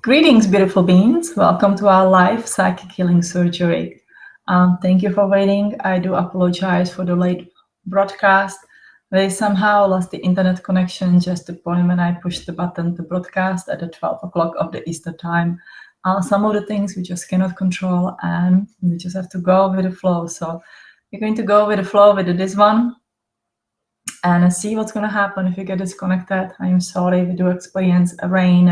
Greetings, beautiful beings. Welcome to our live psychic healing surgery. Thank you for waiting. I do apologize for the late broadcast. They somehow lost the internet connection just the point when I pushed the button to broadcast at the 12 o'clock of the Eastern time. Some of the things we just cannot control and we just have to go with the flow. So we're going to go with the flow with this one and see what's going to happen if you get disconnected. I'm sorry, we do experience rain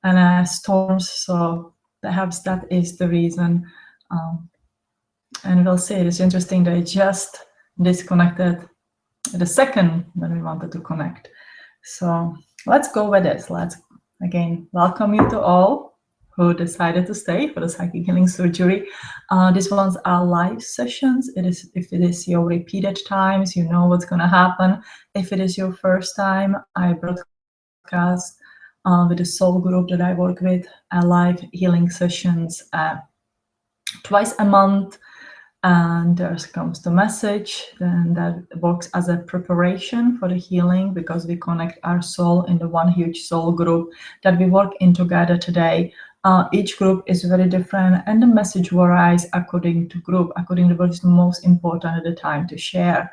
and storms, so perhaps that is the reason. And we'll see. It's interesting that it just disconnected the second when we wanted to connect. So let's go with this. Let's again welcome you to all who decided to stay for the psychic healing surgery. These ones are live sessions. If it is your repeated times, you know what's going to happen. If it is your first time, I broadcast with the soul group that I work with, live healing sessions twice a month, and there comes the message, then that works as a preparation for the healing because we connect our soul in the one huge soul group that we work in together today. Each group is very different and the message varies according to group, according to what is the most important at the time to share.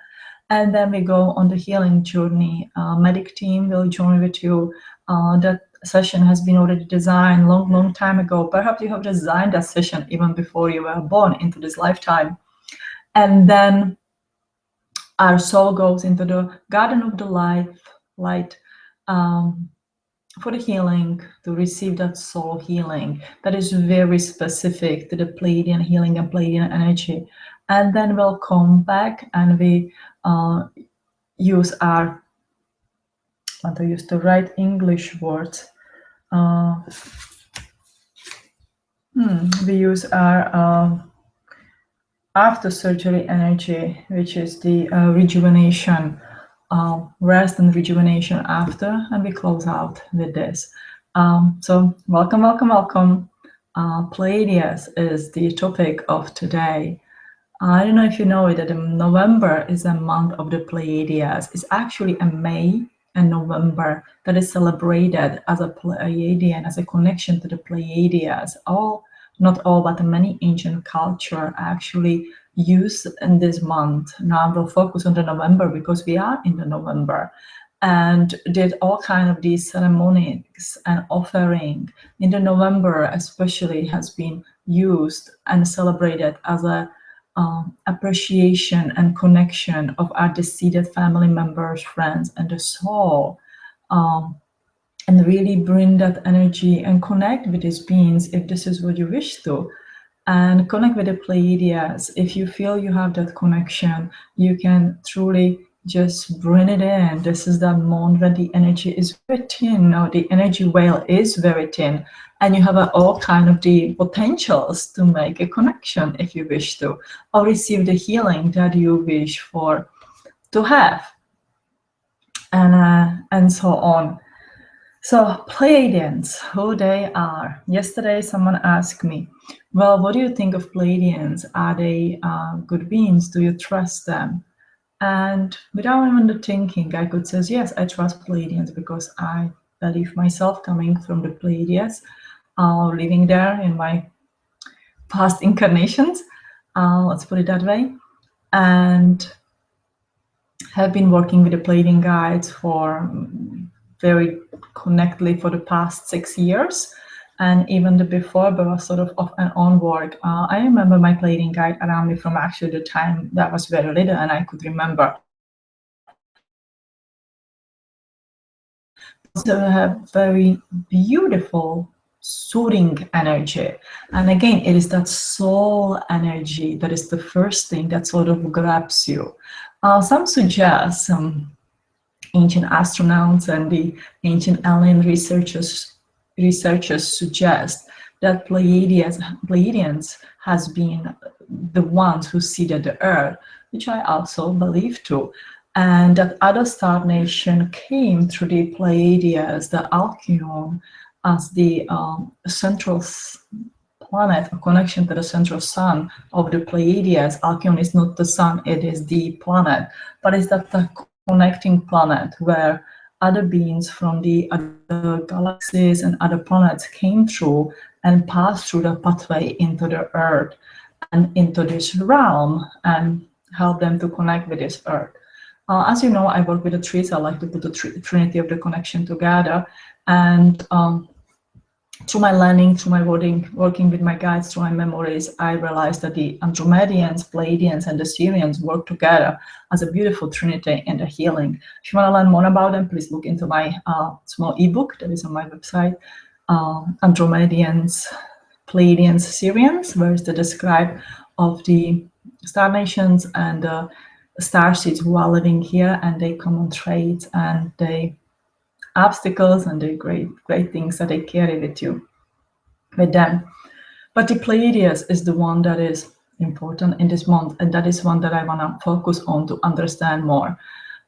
And then we go on the healing journey. Medic team will join with you. That session has been already designed long time ago. Perhaps you have designed that session even before you were born into this lifetime. And then our soul goes into the garden of the light for the healing, to receive that soul healing that is very specific to the Pleiadian healing and Pleiadian energy. And then we'll come back and we use our, I want to use the right English words. We use our after surgery energy, which is the rejuvenation, rest and rejuvenation after, and we close out with this. So welcome. Pleiades is the topic of today. I don't know if you know it, that November is a month of the Pleiades. It's actually a May and November that is celebrated as a Pleiadian, as a connection to the Pleiades. Not all, but many ancient culture actually use in this month. Now we'll focus on the November because we are in the November, and did all kind of these ceremonies and offering in the November especially has been used and celebrated as a appreciation and connection of our deceased family members, friends, and the soul, and really bring that energy and connect with these beings if this is what you wish to, and connect with the Pleiades. If you feel you have that connection, you can truly just bring it in. This is that moment when the energy is very thin. Now the energy veil is very thin, and you have all kind of the potentials to make a connection if you wish to, or receive the healing that you wish for to have, and so on. So Pleiadians, who they are. Yesterday someone asked me, well, what do you think of Pleiadians? Are they good beings? Do you trust them? And without even thinking, I could say, yes, I trust Pleiadians because I believe myself, coming from the Pleiades, living there in my past incarnations, let's put it that way, and have been working with the Pleiadian guides for very connectedly for the past 6 years, and even the before, but was sort of off and on work. I remember my Pleiadian guide around me from actually the time that was very little, and I could remember. So have very beautiful soothing energy, and again, it is that soul energy that is the first thing that sort of grabs you. Some suggest ancient astronauts and the ancient alien researchers suggest that Pleiadians has been the ones who seeded the Earth, which I also believe too, and that other star nation came through the Pleiades, the Alcyone, as the central planet, a connection to the central sun of the Pleiades. Alcyone is not the sun, it is the planet, but it's that the connecting planet where other beings from the other galaxies and other planets came through and passed through the pathway into the earth and into this realm and help them to connect with this earth. As you know, I work with the trees. I like to put the trinity of the connection together. And through my learning, through my working with my guides, through my memories, I realized that the Andromedians, Pleiadians, and the Sirians work together as a beautiful trinity in the healing. If you want to learn more about them, please look into my small ebook that is on my website, Andromedians, Pleiadians, Sirians, where is the describe of the star nations and star seeds who are living here and their common traits and their obstacles and the great things that they carry with them. But the Pleiades is the one that is important in this month, and that is one that I want to focus on to understand more.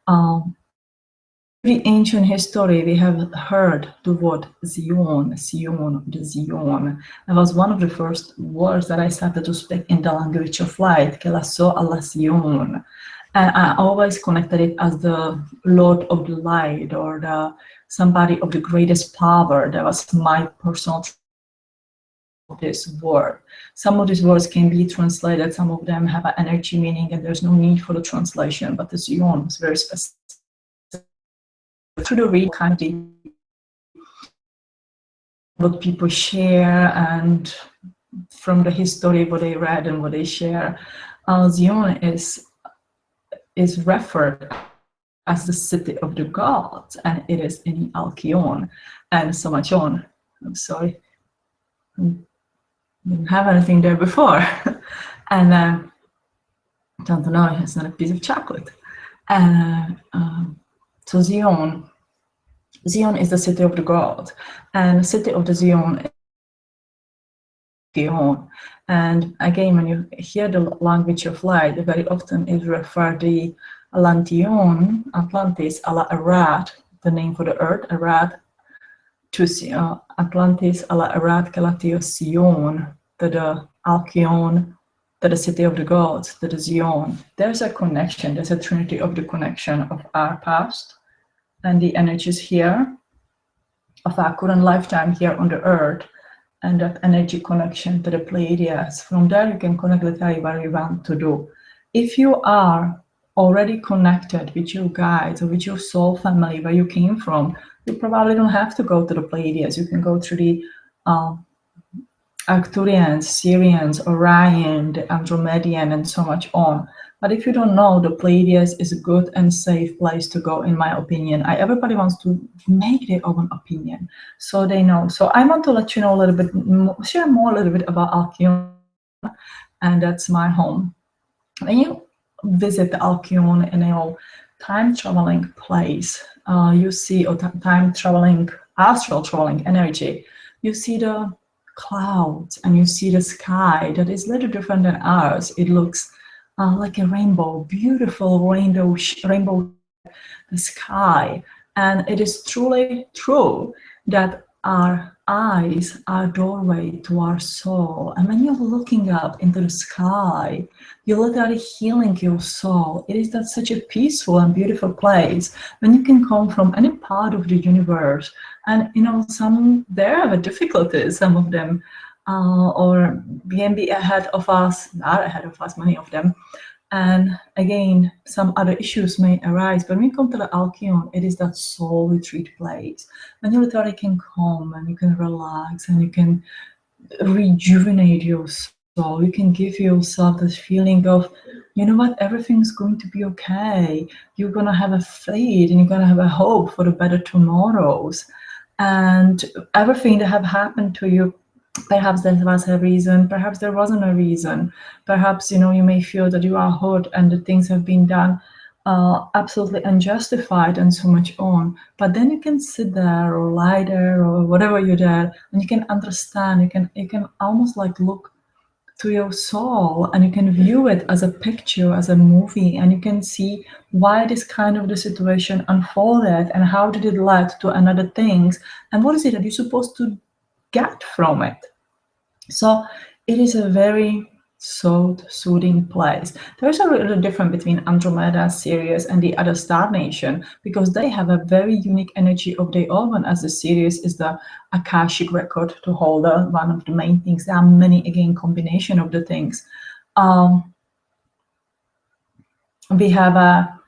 The ancient history, we have heard the word Zion, the Zion. It was one of the first words that I started to speak in the language of light, que la so a la Zion. And I always connected it as the Lord of the Light or the somebody of the greatest power. That was my personal of this word. Some of these words can be translated, some of them have an energy meaning, and there's no need for the translation, but the Zion is very specific. Through the read kind of what people share and from the history, what they read and what they share, Zion is referred as the city of the gods, and it is in Alcyone and so much on. I'm sorry, didn't have anything there before. And don't know, it's not a piece of chocolate. And so Zion is the city of the gods, and the city of the Zion. And again, when you hear the language of light, very often is referred the Atlantion, Atlantis, ala Arad, the name for the earth, Arad, to Atlantis, ala Arad, Galatio, Sion, to the Alcyone, to the city of the gods, to the Zion. There's a connection, there's a trinity of the connection of our past and the energies here of our current lifetime here on the earth, and that energy connection to the Pleiades. From there, you can connect literally what you want to do. If you are already connected with your guides or with your soul family where you came from, you probably don't have to go to the Pleiades. You can go through the Arcturians, Sirians, Orion, the Andromedian, and so much on. But if you don't know, the Pleiades is a good and safe place to go, in my opinion. Everybody wants to make their own opinion, so they know. So I want to let you know a little bit, share more a little bit about Alcyone, and that's my home. When you visit the Alcyone in a time-traveling place, you see, or time-traveling, astral traveling energy, you see the clouds and you see the sky that is a little different than ours. It looks like a rainbow, beautiful rainbow, the sky. And it is truly true that our eyes are doorway to our soul. And when you're looking up into the sky, you're literally healing your soul. It is that such a peaceful and beautiful place when you can come from any part of the universe. And you know, some there have difficulties, some of them, or can be ahead of us, not ahead of us, many of them. And again, some other issues may arise. But when you come to the Alcyone, it is that soul retreat place. When you literally can come and you can relax and you can rejuvenate your soul. You can give yourself this feeling of, you know what, everything's going to be okay. You're going to have a faith and you're going to have a hope for the better tomorrows. And everything that have happened to you, perhaps there was a reason, perhaps there wasn't a reason. Perhaps, you know, you may feel that you are hurt and the things have been done absolutely unjustified and so much on. But then you can sit there or lie there or whatever you're there, and you can understand, you can almost like look to your soul and you can view it as a picture, as a movie, and you can see why this kind of the situation unfolded and how did it lead to another things and what is it that you're supposed to get from it. So it is a very soothing place. There's a little difference between Andromeda, Sirius, and the other star nation, because they have a very unique energy of their own, as the Sirius is the Akashic record to holder, one of the main things. There are many, again, combination of the things. We have a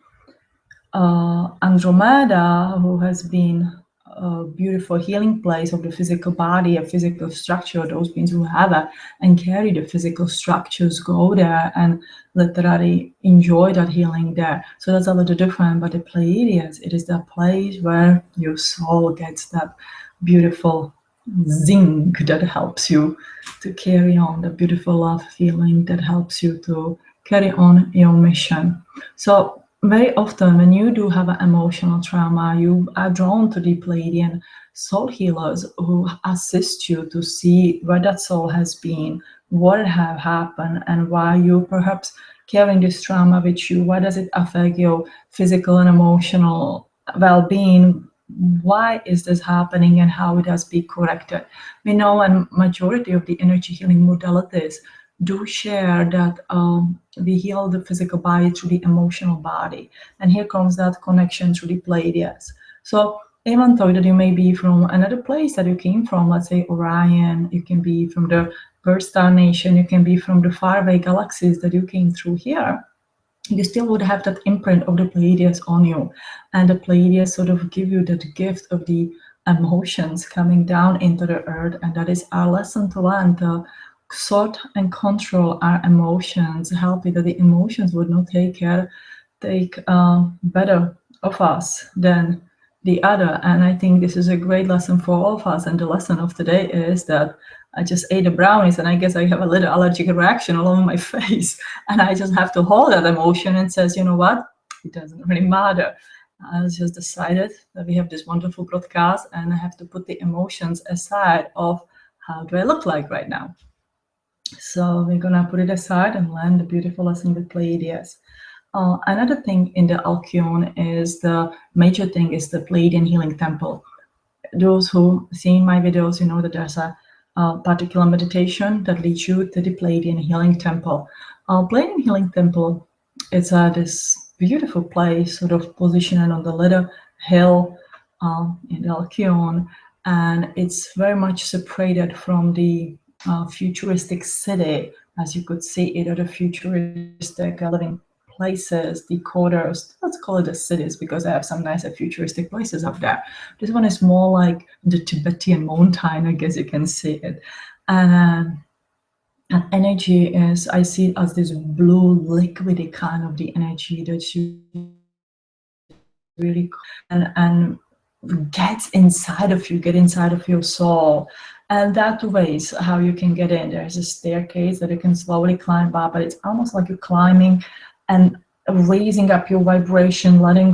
Andromeda, who has been a beautiful healing place of the physical body, a physical structure. Those beings who have it and carry the physical structures go there and literally enjoy that healing there. So that's a little different. But the Pleiades, it is the place where your soul gets that beautiful zing that helps you to carry on, the beautiful love feeling that helps you to carry on your mission. So very often when you do have an emotional trauma, you are drawn to the Pleiadian soul healers who assist you to see where that soul has been, what have happened, and why you perhaps carrying this trauma with you. Why does it affect your physical and emotional well-being? Why is this happening, and how it has been corrected? We know, and majority of the energy healing modalities do share that we heal the physical body through the emotional body. And here comes that connection through the Pleiades. So even though that you may be from another place that you came from, let's say Orion, you can be from the Birth Star Nation, you can be from the faraway galaxies that you came through here, you still would have that imprint of the Pleiades on you. And the Pleiades sort of give you that gift of the emotions coming down into the earth. And that is our lesson to learn, to sort and control our emotions, help it that the emotions would not take better of us than the other. And I think this is a great lesson for all of us. And the lesson of today is that I just ate the brownies and I guess I have a little allergic reaction all over my face, and I just have to hold that emotion and says, you know what, it doesn't really matter. I just decided that we have this wonderful broadcast and I have to put the emotions aside of how do I look like right now. So we're gonna put it aside and learn the beautiful lesson with Pleiades. Another thing in the Alcyone is the major thing is the Pleiadian healing temple. Those who seen my videos, you know that there's a particular meditation that leads you to the Pleiadian healing temple. Pleiadian healing temple, it's this beautiful place, sort of positioned on the little hill in the Alcyone, and it's very much separated from the futuristic city, as you could see it, or the futuristic living places, the quarters. Let's call it the cities because I have some nice futuristic places up there. This one is more like the Tibetan mountain, I guess you can see it. And energy is, I see it as this blue liquidy kind of the energy that you really and gets inside of you, get inside of your soul. And that ways how you can get in. There's a staircase that you can slowly climb up, but it's almost like you're climbing and raising up your vibration, letting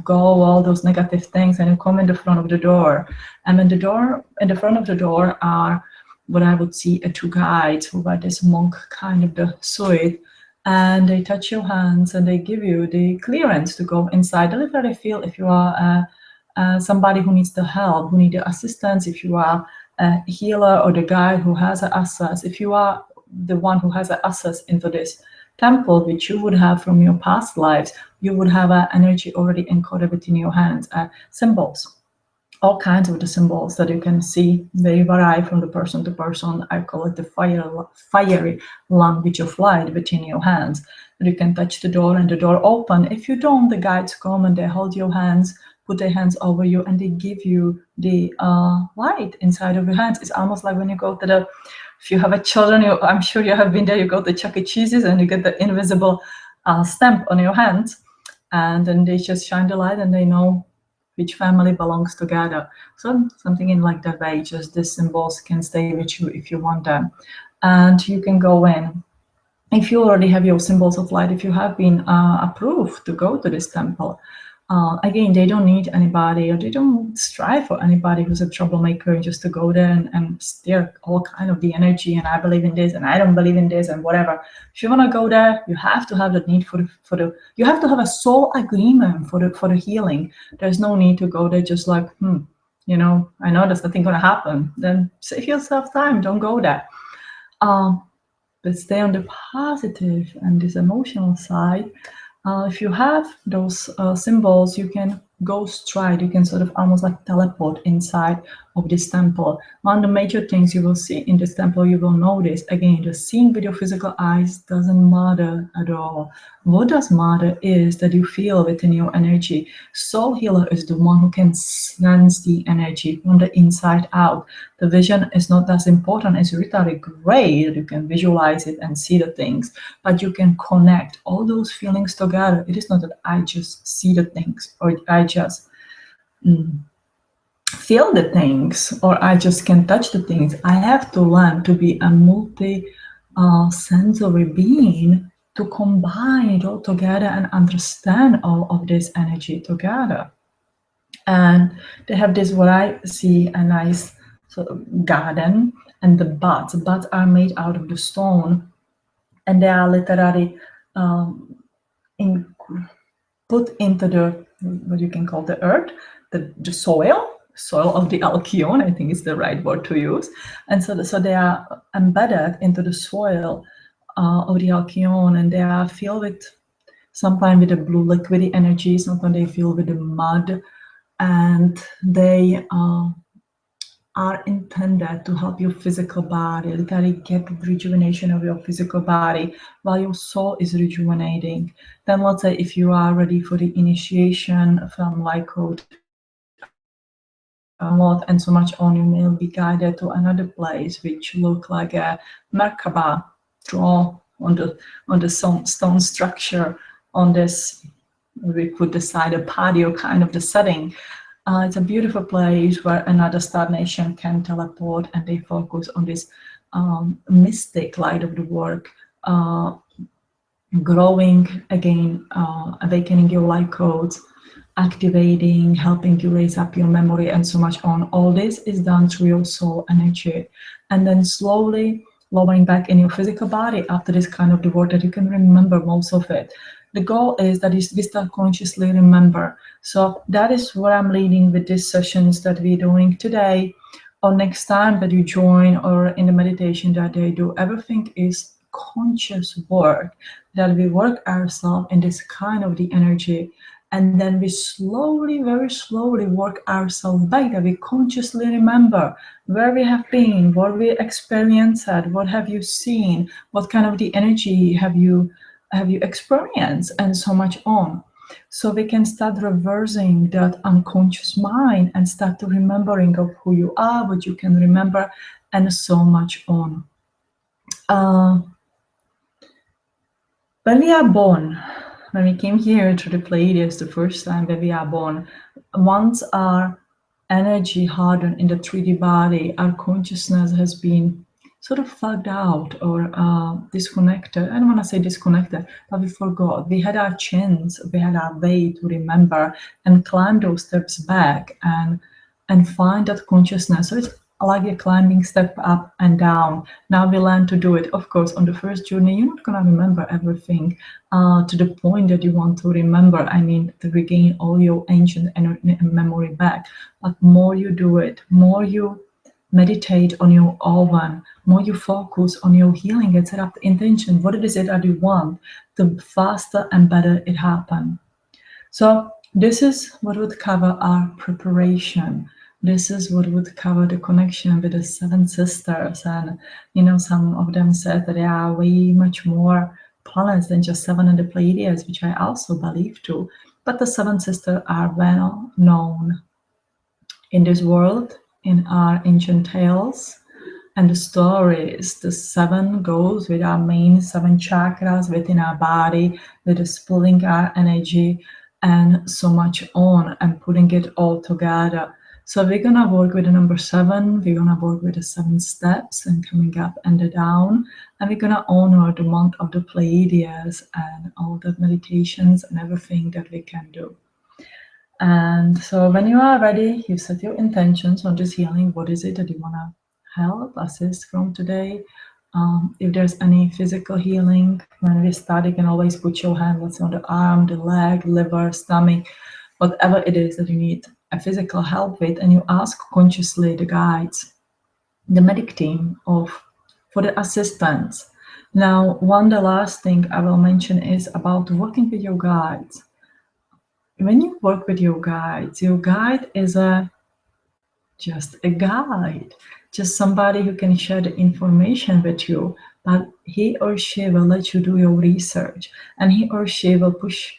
go all those negative things, and you come in the front of the door. And in the front of the door are what I would see two guides who are this monk kind of the suit, and they touch your hands and they give you the clearance to go inside. They literally feel if you are somebody who needs the help, who need the assistance, if you are a healer or the guide who has an access, if you are the one who has an access into this temple, which you would have from your past lives, you would have an energy already encoded within your hands, symbols, all kinds of the symbols that you can see. They vary from the person to person. I call it the fiery language of light within your hands. You can touch the door and the door open. If you don't, the guides come and they hold your hands, put their hands over you, and they give you the light inside of your hands. It's almost like when you go to if you have a children, I'm sure you have been there, you go to Chuck E. Cheese's and you get the invisible stamp on your hands, and then they just shine the light and they know which family belongs together. So something in like that way, just these symbols can stay with you if you want them. And you can go in. If you already have your symbols of light, if you have been approved to go to this temple, again, they don't need anybody, or they don't strive for anybody who's a troublemaker just to go there and steer all kind of the energy, and I believe in this and I don't believe in this and whatever. If you want to go there, you have to have the need you have to have a soul agreement for the healing. There's no need to go there just like, you know, I know there's nothing going to happen. Then save yourself time, don't go there. but stay on the positive and this emotional side. If you have those symbols, you can go straight, you can sort of almost like teleport inside of this temple. One of the major things you will see in this temple, you will notice, again, the seeing with your physical eyes doesn't matter at all. What does matter is that you feel within your energy. Soul healer is the one who can sense the energy from the inside out. The vision is not as important as really great. You can visualize it and see the things, but you can connect all those feelings together. It is not that I just see the things or I just feel the things or I just can touch the things. I have to learn to be a multi-sensory being to combine it all together and understand all of this energy together. And they have this, what I see, a nice sort of garden, and the buds. Buds are made out of the stone, and they are literally put into the, what you can call the earth, the soil of the Alcyone, I think is the right word to use. And so they are embedded into the soil of the Alcyone, and they are filled with, sometimes with the blue liquidy energy, sometimes they fill with the mud, and they are intended to help your physical body, literally get rejuvenation of your physical body while your soul is rejuvenating. Then let's say if you are ready for the initiation from Lyco and so much on, you may be guided to another place which look like a Merkaba draw on the stone structure on this, we could decide a patio kind of the setting. It's a beautiful place where another star nation can teleport, and they focus on this mystic light of the work, growing again, awakening your light codes, activating, helping you raise up your memory, and so much on. All this is done through your soul energy, and then slowly lowering back in your physical body after this kind of the work that you can remember most of it. The goal is that we start consciously remember. So that is what I'm leading with these sessions that we're doing today or next time that you join, or in the meditation that they do. Everything is conscious work, that we work ourselves in this kind of the energy, and then we slowly, very slowly work ourselves back, that we consciously remember where we have been, what we experienced, what have you seen, what kind of the energy have you experienced, and so much on. So we can start reversing that unconscious mind and start to remembering of who you are, what you can remember, and so much on. When we are born, when we came here to the Pleiades the first time, when we are born, once our energy hardened in the 3D body, our consciousness has been sort of fogged out or disconnected. I don't want to say disconnected, but we forgot. We had our chins, we had our way to remember and climb those steps back and find that consciousness. So it's like a climbing step up and down. Now we learn to do it. Of course, on the first journey, you're not going to remember everything to the point that you want to remember. I mean, to regain all your ancient memory back. But more you do it, more you meditate on your oven, more you focus on your healing and set up the intention, what it is that you want, the faster and better it happens. So this is what would cover our preparation. This is what would cover the connection with the 7 sisters. And, you know, some of them said that there are way much more planets than just 7 in the Pleiades, which I also believe too. But the 7 sisters are well known in this world, in our ancient tales and the stories. The 7 goes with our main 7 chakras within our body, with the pulling our energy and so much on, and putting it all together. So we're gonna work with the number 7, we're gonna work with the 7 steps and coming up and the down, and we're gonna honor the month of the Pleiades and all the meditations and everything that we can do. And so when you are ready, you set your intentions on this healing. What is it that you want to help, assist from today? If there's any physical healing, when we start, you can always put your hand, let's say, on the arm, the leg, liver, stomach, whatever it is that you need a physical help with, and you ask consciously the guides, the medic team for the assistance. Now, the last thing I will mention is about working with your guides. When you work with your guide is just a guide, just somebody who can share the information with you, but he or she will let you do your research, and he or she will push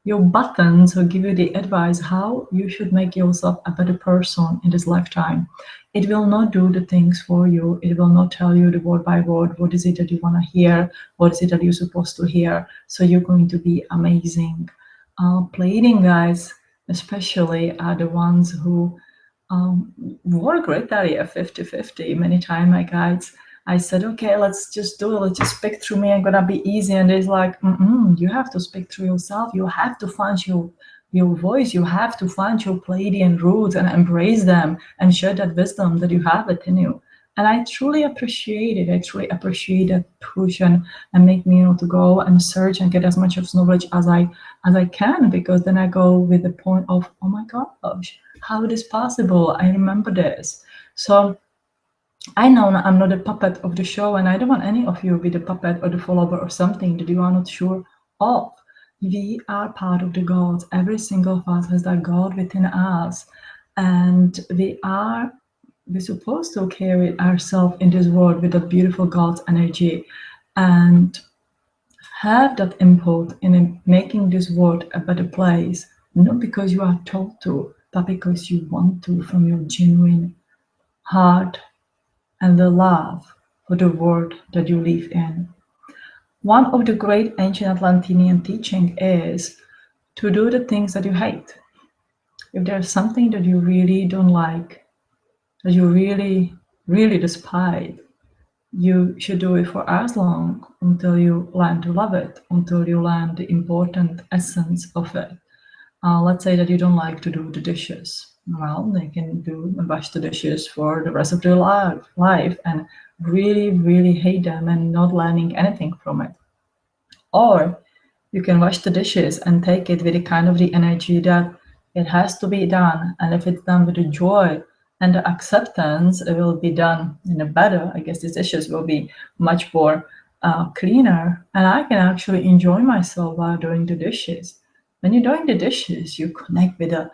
your buttons or give you the advice how you should make yourself a better person in this lifetime. It will not do the things for you. It will not tell you the word by word what is it that you want to hear, what is it that you're supposed to hear. So you're going to be amazing. Pleiadian guys, especially, are the ones who work great area 50-50. Many times my guides, I said, okay, let's just do it. Let's just speak through me. I'm gonna be easy. And it's like, you have to speak through yourself. You have to find your voice. You have to find your Pleiadian roots and embrace them and share that wisdom that you have within you. And I truly appreciate it. I truly appreciate that push and make me to go and search and get as much of knowledge as I can, because then I go with the point of, oh my gosh, how it is possible? I remember this. So I know I'm not a puppet of the show, and I don't want any of you to be the puppet or the follower or something that you are not sure of. We are part of the gods. Every single of us has that God within us, and we're supposed to carry ourselves in this world with that beautiful God's energy, and have that input in making this world a better place, not because you are told to, but because you want to, from your genuine heart and the love for the world that you live in. One of the great ancient Atlantean teaching is to do the things that you hate. If there's something that you really don't like, that you really, really despise, you should do it for as long until you learn to love it, until you learn the important essence of it. Let's say that you don't like to do the dishes. Well, they can do and wash the dishes for the rest of their life and really, really hate them and not learning anything from it. Or you can wash the dishes and take it with a kind of the energy that it has to be done. And if it's done with the joy and the acceptance, it will be done in a better, I guess the dishes will be much more cleaner. And I can actually enjoy myself while doing the dishes. When you're doing the dishes, you connect with the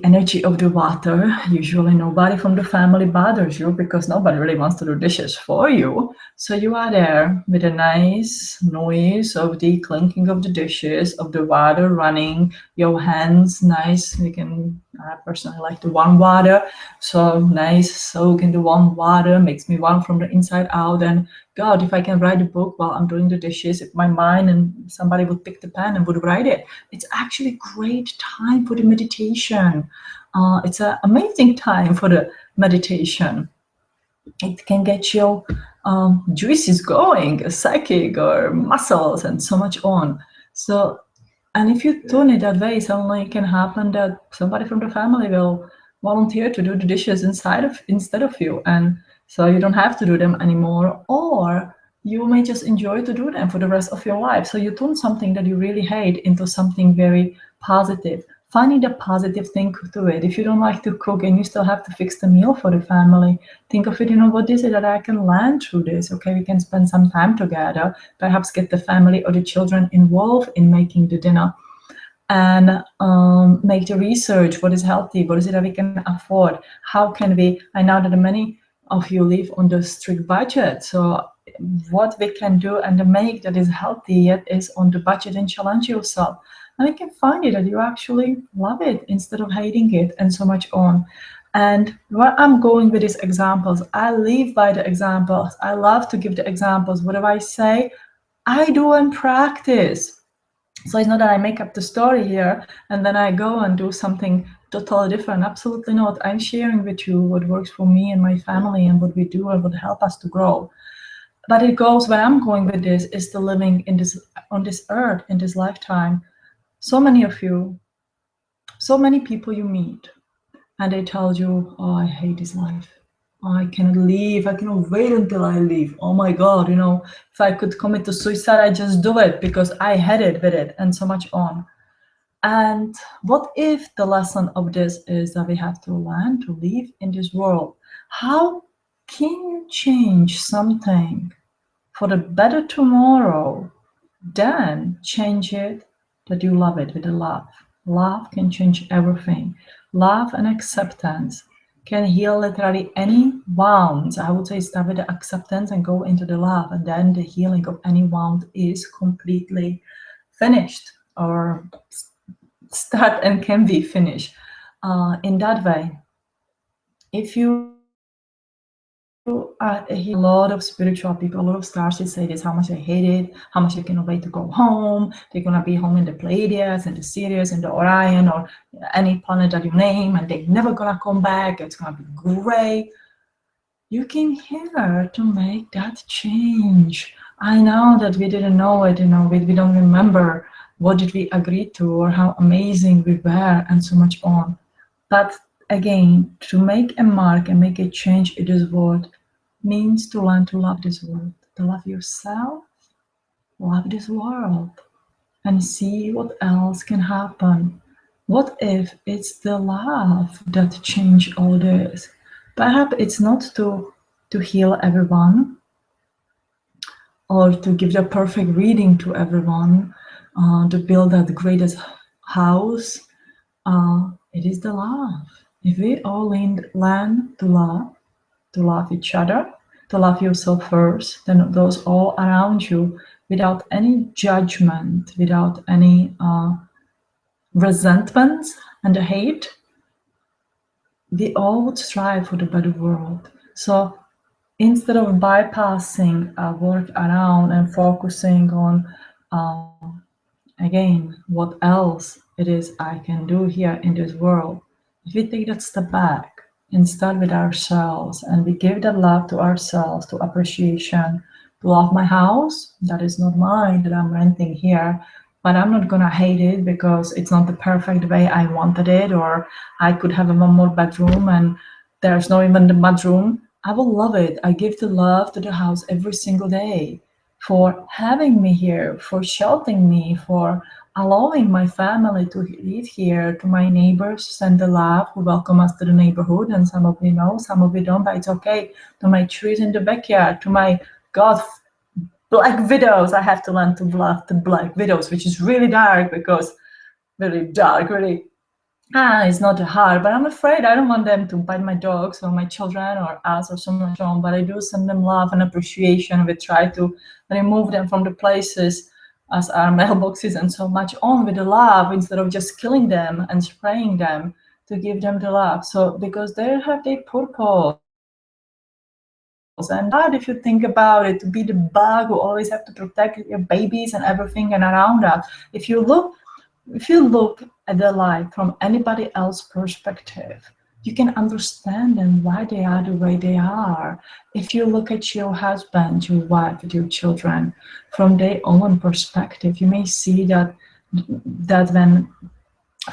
energy of the water. Usually nobody from the family bothers you because nobody really wants to do dishes for you. So you are there with a nice noise of the clinking of the dishes, of the water running, your hands nice. I personally like the warm water. So nice soak in the warm water makes me warm from the inside out. And God, if I can write a book while I'm doing the dishes, if my mind and somebody would pick the pen and would write it, it's actually a great time for the meditation. It's an amazing time for the meditation. It can get your juices going, psychic or muscles and so much on. So, and if you tune it that way, suddenly it can happen that somebody from the family will volunteer to do the dishes instead of you. And so you don't have to do them anymore, or you may just enjoy to do them for the rest of your life. So you turn something that you really hate into something very positive. Finding the positive thing to it. If you don't like to cook and you still have to fix the meal for the family, think of it, what is it that I can learn through this? Okay, we can spend some time together, perhaps get the family or the children involved in making the dinner, and make the research. What is healthy? What is it that we can afford? How can we? I know that many of you live on the strict budget. So what we can do and make that is healthy yet is on the budget, and challenge yourself. And you can find it that you actually love it instead of hating it and so much on. And where I'm going with these examples, I live by the examples. I love to give the examples. Whatever I say, I do and practice. So it's not that I make up the story here and then I go and do something totally different. Absolutely not. I'm sharing with you what works for me and my family and what we do and what help us to grow. But it goes, where I'm going with this is the living in this, on this earth, in this lifetime. So many of you, so many people you meet, and they tell you, oh, I hate this life. Oh, I cannot leave. I cannot wait until I leave. Oh my God, if I could commit to suicide, I just do it because I had it with it, and so much on. And what if the lesson of this is that we have to learn to live in this world? How can you change something for the better tomorrow, then change it that you love it with the love. Love can change everything. Love and acceptance can heal literally any wounds. I would say start with the acceptance and go into the love, and then the healing of any wound is completely finished, or start and can be finished. In that way, if you hear a lot of spiritual people, a lot of stars say this, how much they hate it, how much they cannot wait to go home. They're going to be home in the Pleiades and the Sirius and the Orion or any planet that you name, and they're never going to come back. It's going to be great. You came here to make that change. I know that we didn't know it, we don't remember what did we agree to or how amazing we were and so much on. But again, to make a mark and make a change in this world means to learn to love this world, to love yourself, love this world, and see what else can happen. What if it's the love that changed all this? Perhaps it's not to heal everyone or to give the perfect reading to everyone, to build that greatest house. It is the love. If we all learn to love each other, to love yourself first, then those all around you, without any judgment, without any resentment and hate, we all would strive for the better world. So instead of bypassing work around and focusing on, again, what else it is I can do here in this world, if we take that step back and start with ourselves and we give that love to ourselves, to appreciation, to love my house, that is not mine, that I'm renting here, but I'm not gonna hate it because it's not the perfect way I wanted it, or I could have one more bedroom and there's not even the bedroom. I will love it. I give the love to the house every single day for having me here, for sheltering me, for allowing my family to live here, to my neighbors, send the love, who welcome us to the neighborhood, and some of you know, some of you don't, but it's okay, to my trees in the backyard, to my black widows. I have to learn to love the black widows, which is really dark, because really dark, really, it's not hard, but I'm afraid I don't want them to bite my dogs or my children or us or someone wrong, but I do send them love and appreciation. We try to remove them from the places as our mailboxes and so much on with the love, instead of just killing them and spraying them, to give them the love. So because they have their purpose. And that, if you think about it, to be the bug who always have to protect your babies and everything and around us. If you look at their life from anybody else's perspective, you can understand them, why they are the way they are. If you look at your husband, your wife, your children from their own perspective, you may see that when,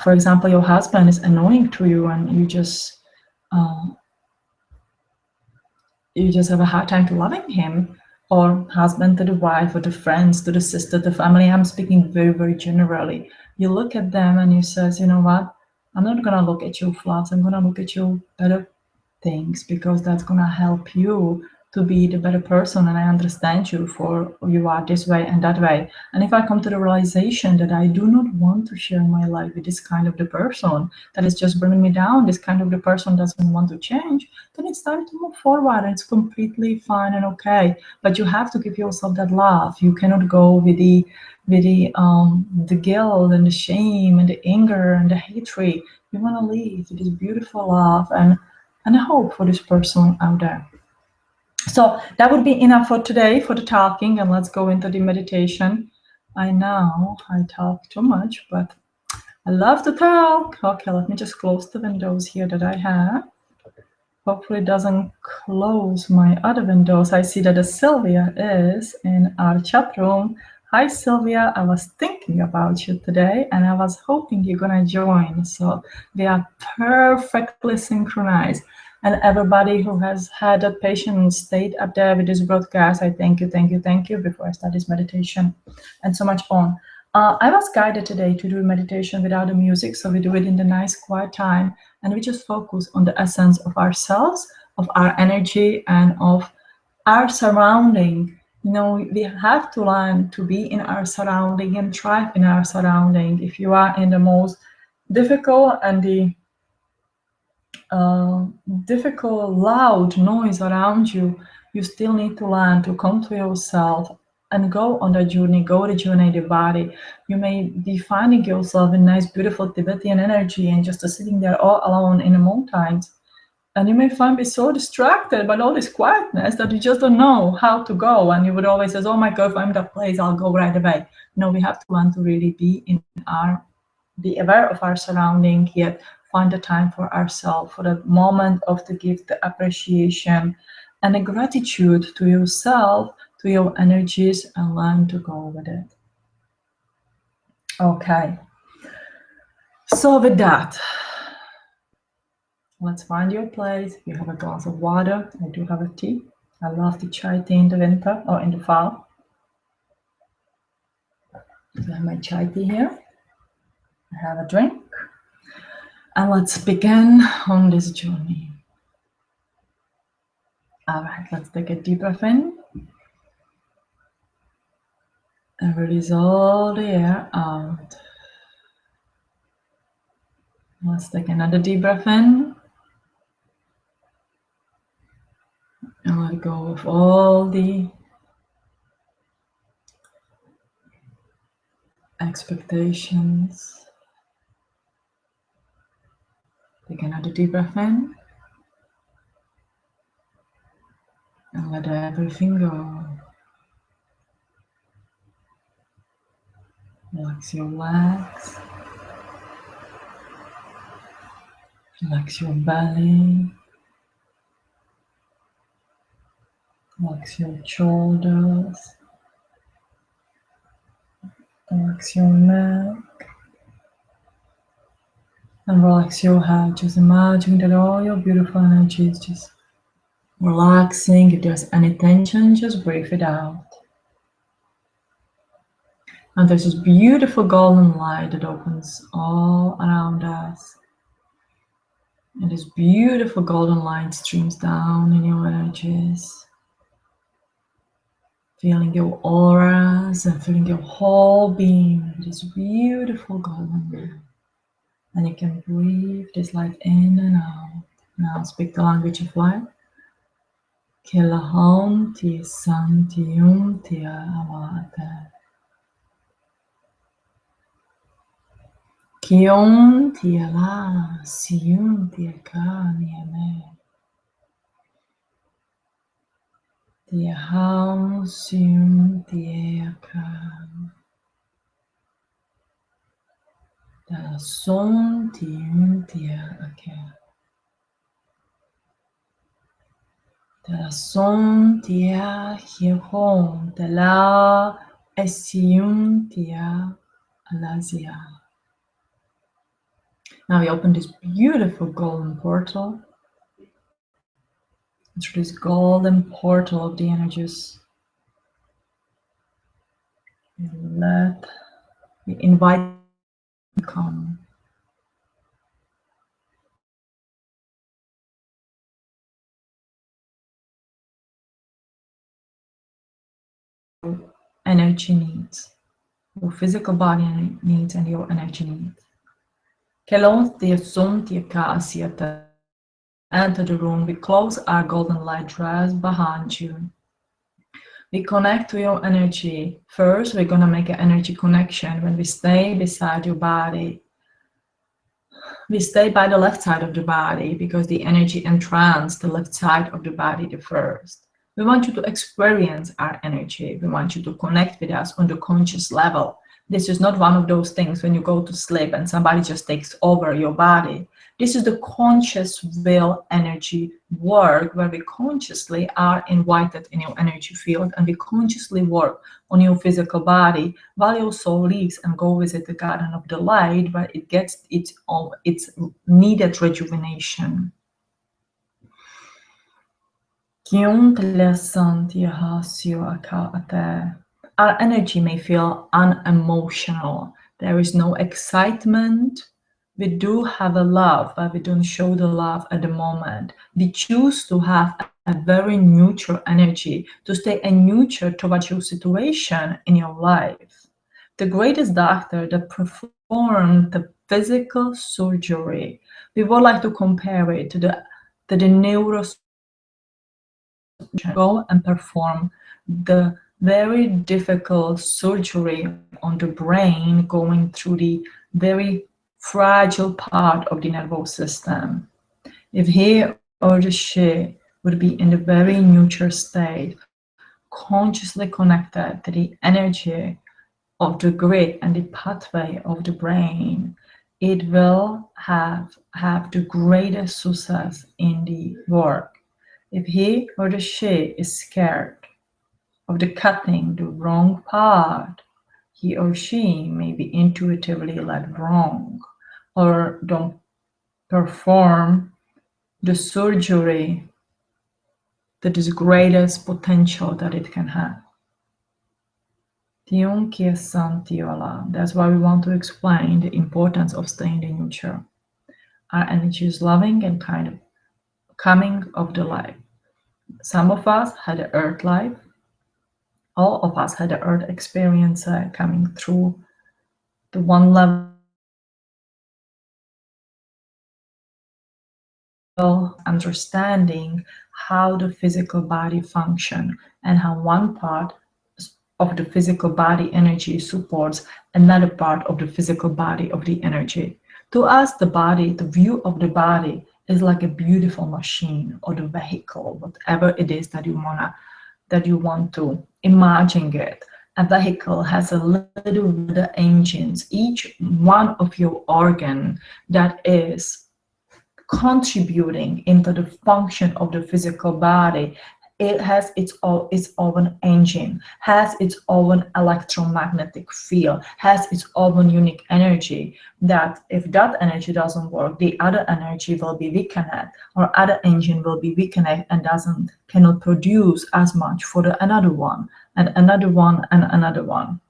for example, your husband is annoying to you and you just have a hard time to loving him, or husband to the wife, or the friends, to the sister, the family. I'm speaking very, very generally. You look at them and you says, you know what? I'm not gonna look at your flaws. I'm gonna look at your better things, because that's gonna help you to be the better person. And I understand you for who you are, this way and that way. And if I come to the realization that I do not want to share my life with this kind of the person that is just bringing me down, this kind of the person doesn't want to change, then it's time to move forward. It's completely fine and okay. But you have to give yourself that love. You cannot go with the guilt and the shame and the anger and the hatred. You want to live with this beautiful love and hope for this person out there. So that would be enough for today, for the talking, and let's go into the meditation. I know I talk too much, but I love to talk. Okay, let me just close the windows here that I have. Hopefully it doesn't close my other windows. I see that Sylvia is in our chat room. Hi, Sylvia. I was thinking about you today, and I was hoping you're going to join. So we are perfectly synchronized. And everybody who has had that patient and stayed up there with this broadcast, I thank you, thank you, thank you before I start this meditation, and so much on. I was guided today to do meditation without the music, so we do it in the nice quiet time, and we just focus on the essence of ourselves, of our energy, and of our surrounding. We have to learn to be in our surrounding and thrive in our surrounding. If you are in the most difficult and the difficult, loud noise around you, you still need to learn to come to yourself and go on the journey, go rejuvenate your body. You may be finding yourself in nice, beautiful Tibetan energy and just sitting there all alone in the mountains. And you may find me so distracted by all this quietness that you just don't know how to go. And you would always say, oh my God, if I'm in that place, I'll go right away. No, we have to learn to really be aware of our surrounding, yet find the time for ourselves, for the moment of the gift, the appreciation, and the gratitude to yourself, to your energies, and learn to go with it. Okay. So with that, let's find your place. You have a glass of water. I do have a tea. I love the chai tea in the winter or in the fall. So I have my chai tea here. I have a drink. And let's begin on this journey. All right, let's take a deep breath in. And release all the air out. Let's take another deep breath in. And let go of all the expectations. Take another deep breath in. And let everything go. Relax your legs. Relax your belly. Relax your shoulders. Relax your neck. And relax your head. Just imagine that all your beautiful energy is just relaxing. If there's any tension, just breathe it out. And there's this beautiful golden light that opens all around us. And this beautiful golden light streams down in your energies. Feeling your auras and feeling your whole being with this beautiful golden light. And you can breathe this light in and out. Now speak the language of light. Kilahom ti santium tia avate. Kion tia la sium tia ka nieme. Tia ham sium tia ka. Da son tium tia ake. Da son tia hiehon de la esium tia alazia. Now we open this beautiful golden portal. Through this golden portal of the energies, we invite them to come. Energy needs, your physical body needs, and your energy needs. Enter the room. We close our golden light dress behind you. We connect to your energy. First, we're going to make an energy connection when we stay beside your body. We stay by the left side of the body because the energy entranced the left side of the body the first. We want you to experience our energy. We want you to connect with us on the conscious level. This is not one of those things when you go to sleep and somebody just takes over your body. This is the conscious will energy work where we consciously are invited in your energy field and we consciously work on your physical body while your soul leaves and go visit the garden of the light where it gets its needed rejuvenation. Our energy may feel unemotional. There is no excitement, We do have a love, but we don't show the love at the moment. We choose to have a very neutral energy, to stay a neutral towards your situation in your life. The greatest doctor that performed the physical surgery, we would like to compare it to the neurosurgeon go and perform the very difficult surgery on the brain, going through the very fragile part of the nervous system. If he or she would be in the very neutral state, consciously connected to the energy of the grid and the pathway of the brain, it will have the greatest success in the work. If he or she is scared of the cutting the wrong part, he or she may be intuitively led wrong, or don't perform the surgery that is greatest potential that it can have. That's why we want to explain the importance of staying in neutral. Our energy is loving and kind of coming of the life. Some of us had an earth life. All of us had an earth experience coming through the one level understanding how the physical body function and how one part of the physical body energy supports another part of the physical body of the energy. To us, the body, the view of the body is like a beautiful machine or the vehicle, whatever it is that you want to imagine it. A vehicle has a little engines, each one of your organ that is contributing into the function of the physical body. It has its own engine, has its own electromagnetic field, has its own unique energy, that if that energy doesn't work, the other energy will be weakened, or other engine will be weakened and cannot produce as much for another one, and another one, and another one.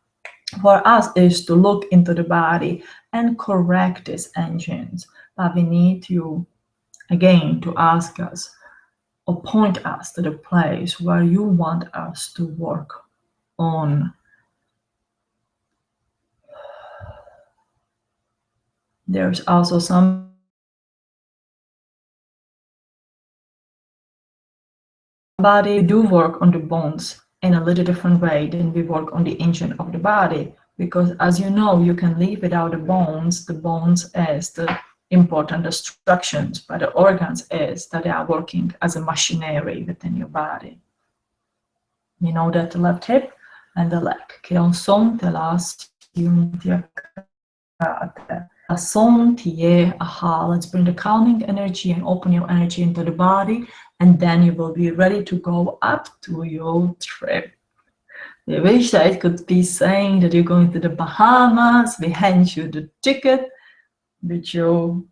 For us is to look into the body and correct these engines, but we need to, again, to ask us or point us to the place where you want us to work on. There's also somebody who do work on the bones in a little different way than we work on the engine of the body, because as you know, you can live without the bones. The bones is the important instructions, but the organs is that they are working as a machinery within your body. You know that the left hip and the leg. Let's bring the calming energy and open your energy into the body, and then you will be ready to go up to your trip. We wish that it could be saying that you're going to the Bahamas. We hand you the ticket with your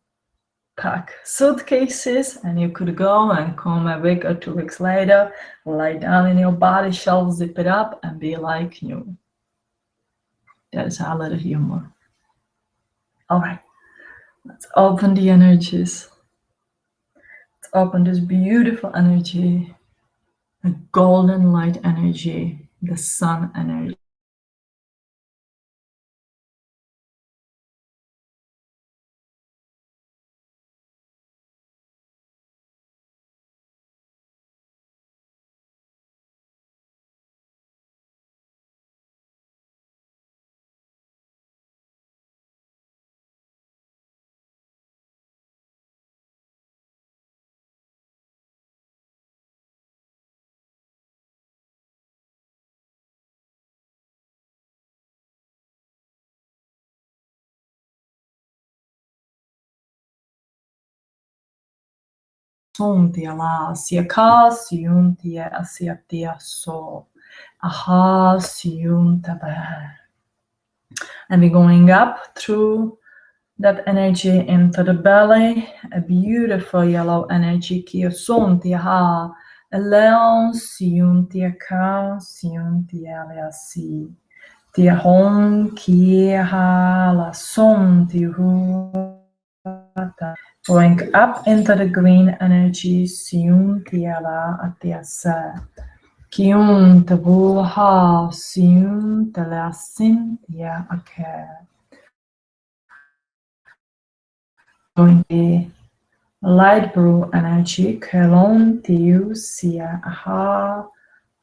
pack suitcases, and you could go and come a week or 2 weeks later, lie down in your body shell, zip it up, and be like new. That is our little humor. All right, let's open the energies. Let's open this beautiful energy, the golden light energy, the sun energy. Suntia la siaka siuntia asiatia so aha siunta. And we're going up through that energy into the belly, a beautiful yellow energy. Kia suntia ha leon siuntia ka siuntia la si. Tia hon kia ha la suntia hu. Going up into the green energy, Siun Tiala Atiasa. Kiun Tabuha, Siun Talasin, Ya Ake. Going the light blue energy, Kelon Tiu Sia Aha.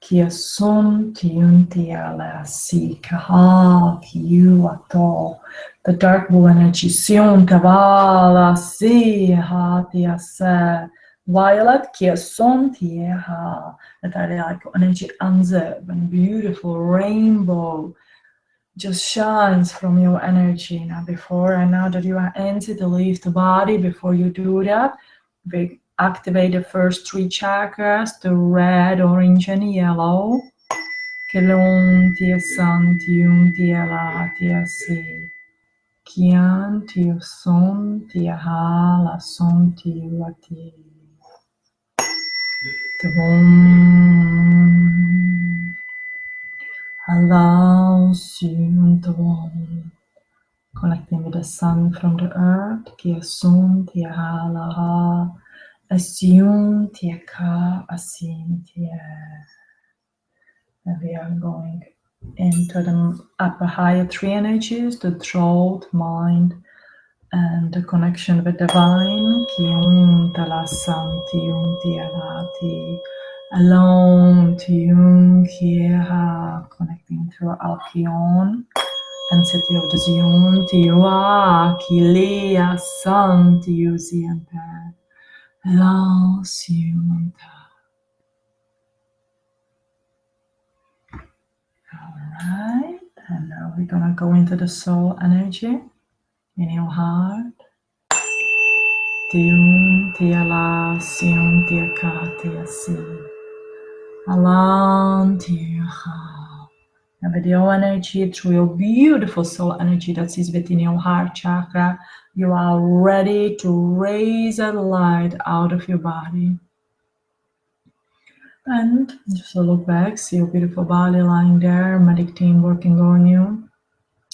Kia sun tiun tia la si kaha kiu ato. The dark blue energy siun tavala si ha tia se. Violet kia sun tia ha. The dark energy anzev and beautiful rainbow just shines from your energy now. Before and now that you are empty to leave the body, before you do that, we activate the first three chakras, the red, orange, and yellow. Kelon tia san tium tia la tia si. Kian tiu son tia ha la son tiu a ti. Tavon. Allow sium tavon. Connecting with the sun from the earth, Kia Sun, Tia Ha La Ha, Assume, Tia Ka, Asim, Tia. And we are going into the upper higher three energies, the throat, mind, and the connection with divine. Kium, Tala Sam, Tium, Tia La Ti. Alone, Tium, Kia Ha, connecting through Alcyone. Entity of the Zion, Tiwa, Kilea, Sun, Tiuzianta, La Siumanta. Alright, and now we're gonna go into the soul energy in your heart. Tium, Tiala, Sium, Tiaka, Tiasi. Alam, Tiaha. And with your energy, through your beautiful soul energy that sits within your heart chakra, you are ready to raise a light out of your body. And just look back, see your beautiful body lying there, medic team working on you.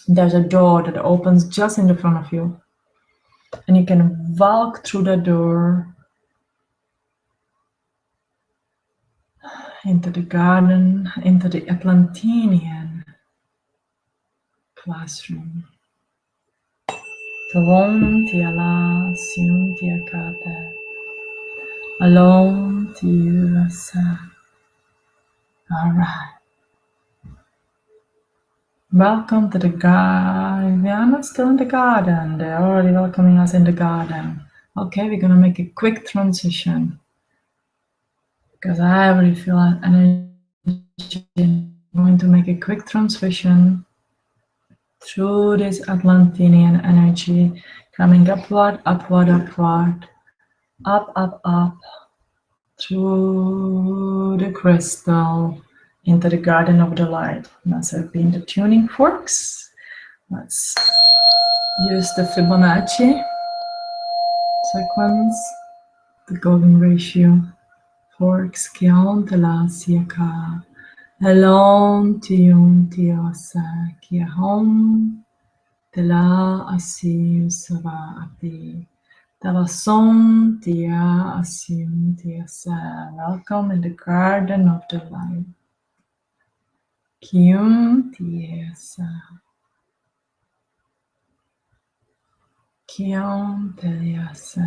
There's a door that opens just in the front of you. And you can walk through the door into the garden, into the Atlantean classroom. Tavon tiala sium tiakata. Alone tiasa. Alright. Welcome to the garden. We are not still in the garden. They're already welcoming us in the garden. Okay, we're gonna make a quick transition. Because I already feel energy. I'm going to make a quick transition through this Atlantean energy, coming upward, upward, upward, up, through the crystal, into the garden of the light. Once I've been the tuning forks, let's use the Fibonacci sequence, the golden ratio, forks, kion, tela, siaka, helon, tium, tiosa, kia hom, tela, asi, sava, api. Tavason, tia, asim, tia, sa. Welcome in the garden of the light. Kium, tia, sa. Kium, tia, sa.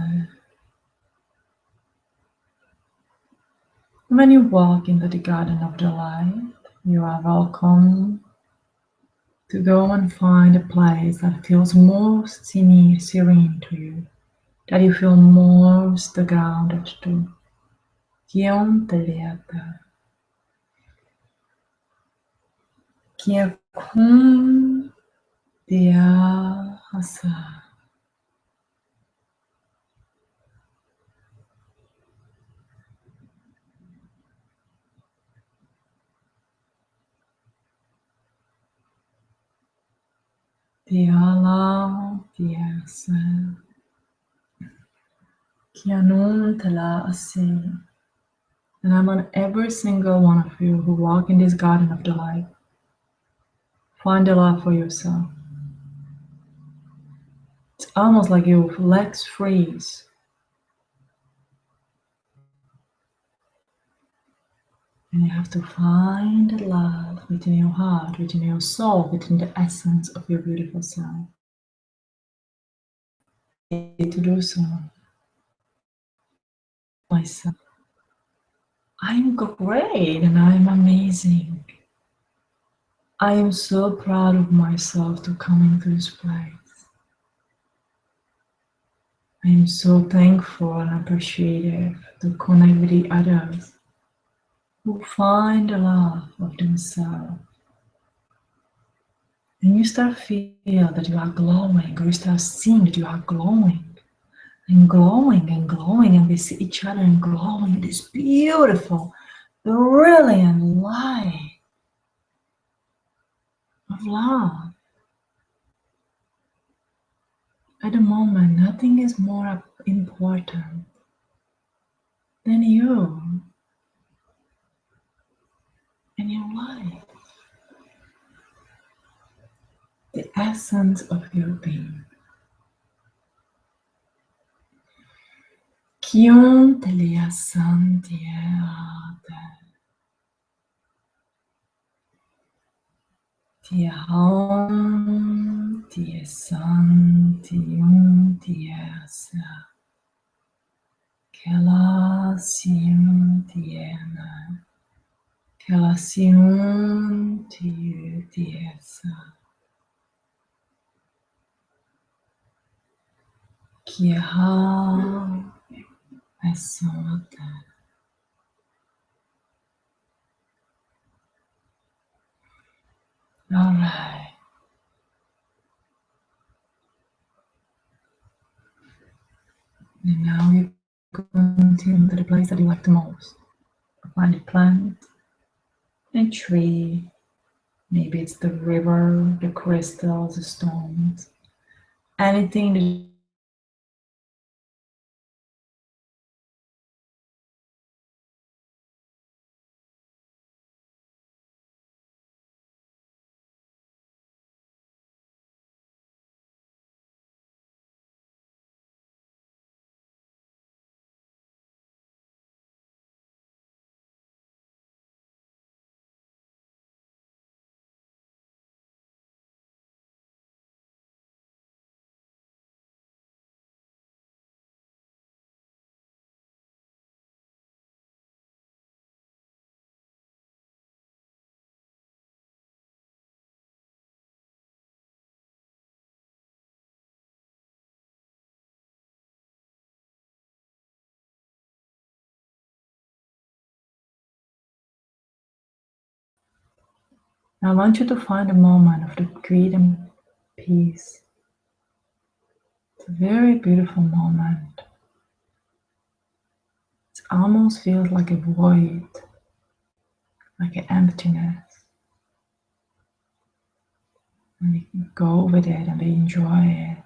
When you walk into the garden of the light, you are welcome to go and find a place that feels most serene to you, that you feel most grounded to. Kium, tia, ta. Kia kum dia hasa. Diala diasa. Kia nun tala asi. And I want every single one of you who walk in this garden of the light. Find the love for yourself. It's almost like your legs freeze. And you have to find the love within your heart, within your soul, within the essence of your beautiful self. To do so. Myself. I'm great and I'm amazing. I am so proud of myself to come into this place. I am so thankful and appreciative to connect with the others who find the love of themselves. And you start feel that you are glowing, or you start seeing that you are glowing and glowing and glowing, and we see each other and glowing in this beautiful, brilliant light of love. At the moment, nothing is more important than you and your life. The essence of your being. Kion telia santiate. Tia hom, tia santium, tia sa. Kelasium tiena. Kelasium tiu tia sa. Kia esote. All right. And now you continue to the place that you like the most. Find a plant, a tree, maybe it's the river, the crystals, the stones, anything that I want you to find a moment of the greed and peace. It's a very beautiful moment. It almost feels like a void, like an emptiness. And we can go with it and we enjoy it.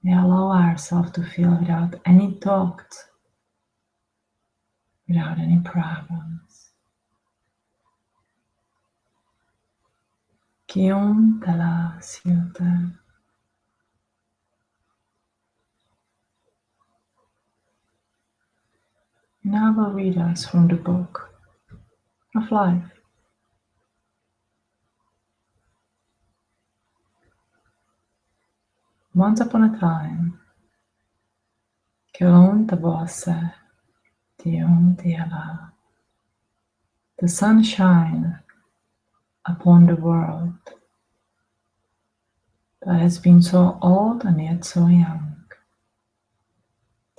We allow ourselves to feel without any thought, without any problems. Kion tela siute. Now I will read us from the book of life. Once upon a time, Kion tabose tion tiela. The sun shine upon the world that has been so old and yet so young.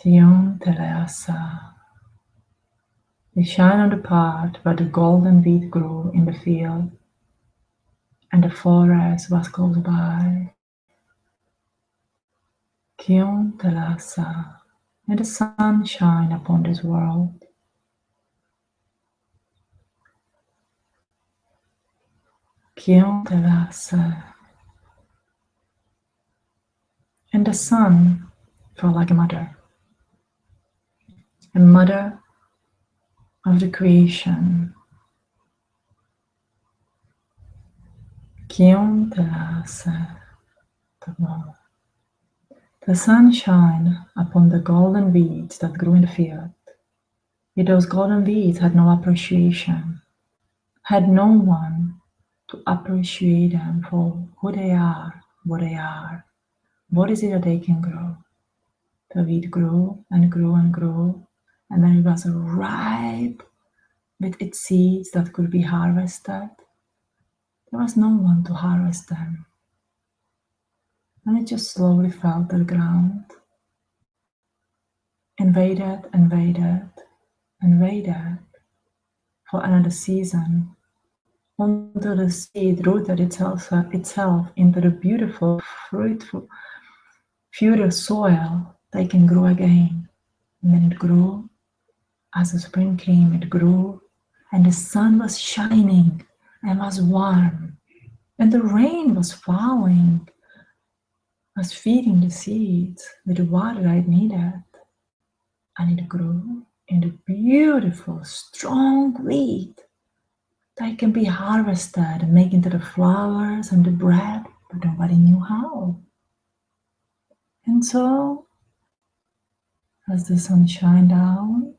Tion teleasa. They shine on the part where the golden wheat grew in the field and the forest was close by. Kion telasa. And the sun shine upon this world. Kion telasa. And the sun felt like a mother of the creation. Kion telasa. The The sun shone upon the golden weeds that grew in the field. Yet those golden weeds had no appreciation, had no one to appreciate them for who they are, what they are. What is it that they can grow? The wheat grew and grew and grew, and when it was ripe with its seeds that could be harvested, there was no one to harvest them. And it just slowly fell to the ground and waited and waited and waited for another season until the seed rooted itself into the beautiful, fruitful, fertile soil. They can grow again. And then it grew. As the spring came, it grew, and the sun was shining and was warm, and the rain was falling, was feeding the seeds with the water it needed, and it grew into beautiful, strong wheat that can be harvested and made into the flowers and the bread, but nobody knew how. And so, as the sun shined down,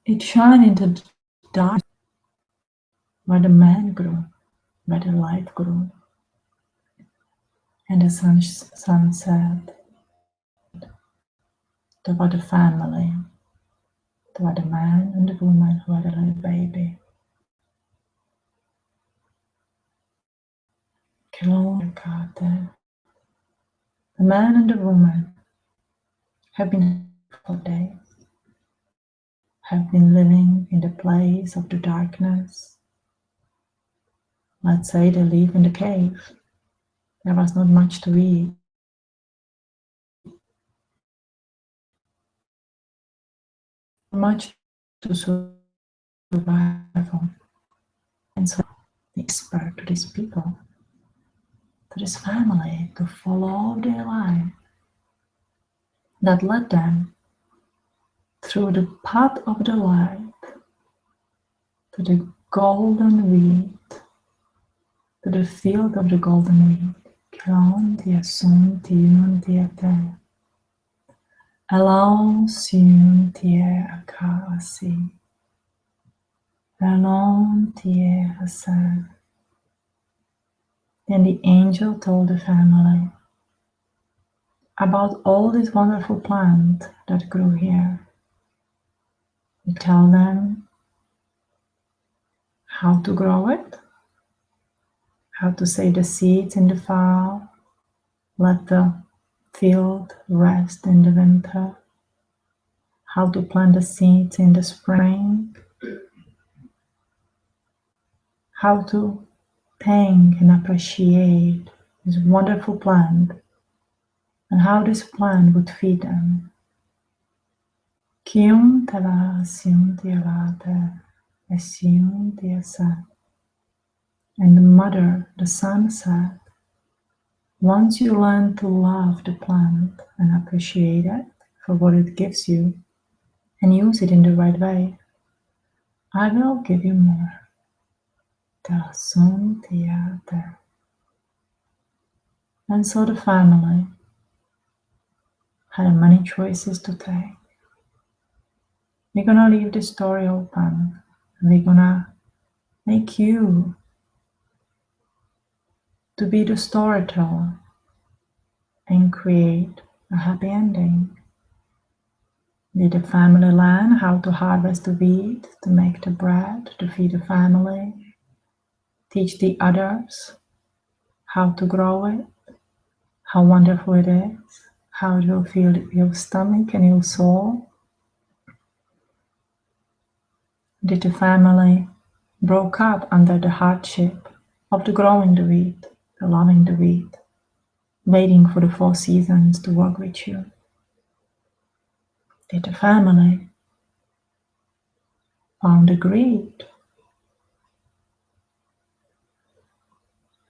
it shined into the dark where the man grew, where the light grew. And the sun said, there were the family, there were the man and the woman who had a little baby. The man and the woman have been for days, have been living in the place of the darkness. Let's say they live in the cave. There was not much to eat. Much to survive on. And so they whispered to these people, to this family, to follow their life that led them through the path of the light to the golden wheat, to the field of the golden wheat. Alcyone tiete. Alcyone tie akasi. Alon tie hasan. Then the angel told the family about all this wonderful plant that grew here. He told them how to grow it, how to save the seeds in the fall, let the field rest in the winter, how to plant the seeds in the spring, how to thank and appreciate this wonderful plant, and how this plant would feed them. Kium tava sium tiavate, esium tiasa. And the mother, the sun said, once you learn to love the plant and appreciate it for what it gives you and use it in the right way, I will give you more. And so the family had many choices to take. We're gonna leave the story open. We're gonna make you to be the storyteller and create a happy ending. Did the family learn how to harvest the wheat, to make the bread, to feed the family, teach the others how to grow it, how wonderful it is, how it will feel your stomach and your soul? Did the family broke up under the hardship of the growing the wheat, the loving the wheat, waiting for the 4 seasons to work with you? Did the family found the greed?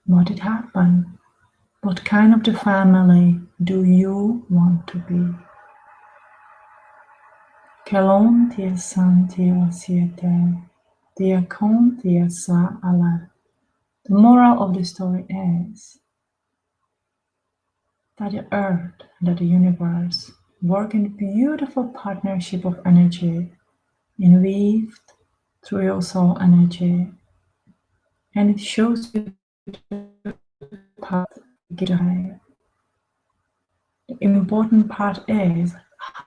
What did happen? What kind of the family do you want to be? Kelon tia san tia siete. tia kon tia sa ala. The moral of the story is that the earth and that the universe work in beautiful partnership of energy, weaved through your soul energy, and it shows you the path to higher. The important part is,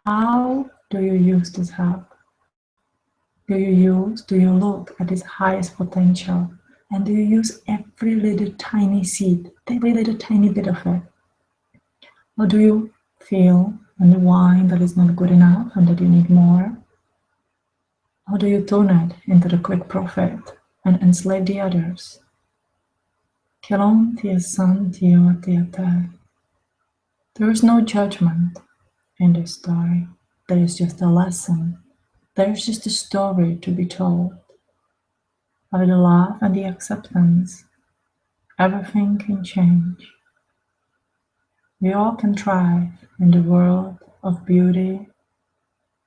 how do you use this help? Do you look at its highest potential? And do you use every little tiny seed, every little tiny bit of it? Or do you feel and whine that is not good enough and that you need more? Or do you turn it into the quick profit and enslave the others? There is no judgment in this story. There is just a lesson. There is just a story to be told. By the love and the acceptance, everything can change. We all can thrive in the world of beauty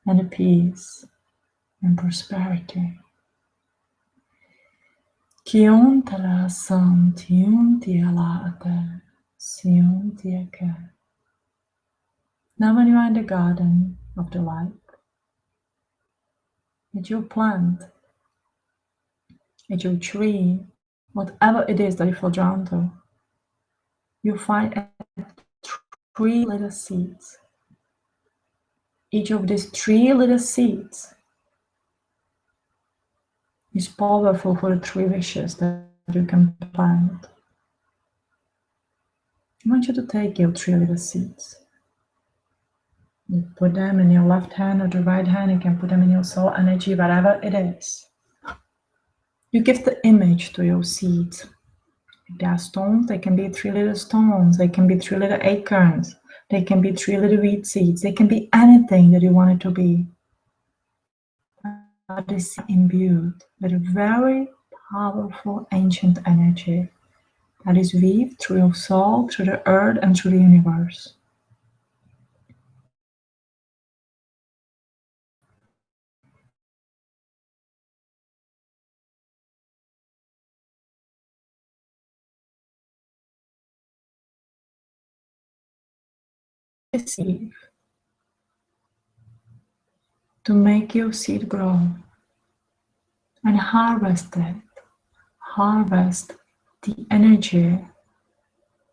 and peace and prosperity. Kion tala sam tiun tiala ate sion tiake. Now when you are in the garden of the light, it's your plant, it's your tree, whatever it is that you fall drawn to, you find 3 little seeds. Each of these 3 little seeds is powerful for the 3 wishes that you can plant. I want you to take your 3 little seeds. You put them in your left hand or the right hand. You can put them in your soul energy, whatever it is. You give the image to your seeds. If they are stones, they can be 3 little stones. They can be 3 little acorns. They can be 3 little wheat seeds. They can be anything that you want it to be. But is imbued with a very powerful ancient energy that is weaved through your soul, through the earth, and through the universe. Receive to make your seed grow and harvest it. Harvest the energy